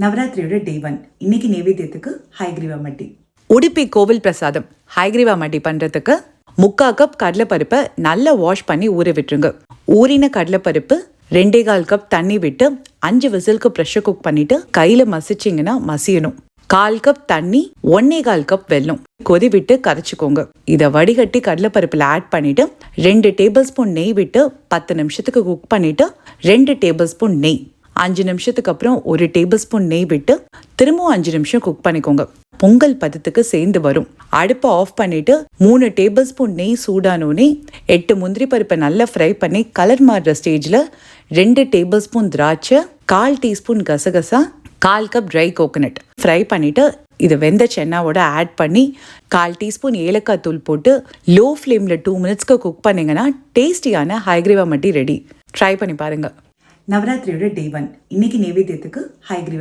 நவராத்திரியோட டே 1 இன்னைக்கு நைவேத்தியத்துக்கு ஹைகிரீவா மட்டி. உடுப்பி கோவில் பிரசாதம் ஹைகிரீவா மட்டி பண்ணுறதுக்கு 3/4 கப் கடலைப்பருப்பை நல்லா வாஷ் பண்ணி ஊற விட்டுருங்க. ஊறின கடலைப்பருப்பு 2.25 கப் தண்ணி விட்டு 5 விசிலுக்கு ப்ரெஷர் குக் பண்ணிட்டு கையில் மசிச்சிங்கன்னா மசியணும். 1/4 கப் தண்ணி 1.25 கப் வெல்லம் கொதி விட்டு கரைச்சிக்கோங்க. இதை வடிகட்டி கடலைப்பருப்பில் ஆட் பண்ணிட்டு 2 டேபிள் ஸ்பூன் நெய் விட்டு 10 நிமிஷத்துக்கு குக் பண்ணிட்டு 2 டேபிள் ஸ்பூன் நெய் 5 நிமிஷத்துக்கு அப்புறம் 1 டேபிள் ஸ்பூன் நெய் விட்டு திரும்பவும் 5 நிமிஷம் குக் பண்ணிக்கோங்க. பொங்கல் பதத்துக்கு சேர்ந்து வரும். அடுப்பை ஆஃப் பண்ணிட்டு 3 டேபிள் ஸ்பூன் நெய் சூடானோடனே 8 முந்திரி பருப்பை நல்லா ஃப்ரை பண்ணி கலர் மாறுற ஸ்டேஜில் 2 டேபிள் ஸ்பூன் திராட்சை, 1/4 டீஸ்பூன் கசகசா, 1/4 கப் ட்ரை கோகோனட் ஃப்ரை பண்ணிட்டு இதை வெந்த சென்னாவோட ஆட் பண்ணி 1/4 டீஸ்பூன் ஏலக்காய் தூள் போட்டு லோ ஃப்ளேமில் 2 மினிட்ஸ்க்கு குக் பண்ணிங்கன்னா டேஸ்டியான ஹைகிரீவா மட்டி ரெடி. ட்ரை பண்ணி பாருங்க. நவராத்திரியோட டே 1 இன்னைக்கு நைவேத்தியத்துக்கு ஹைகிரீவா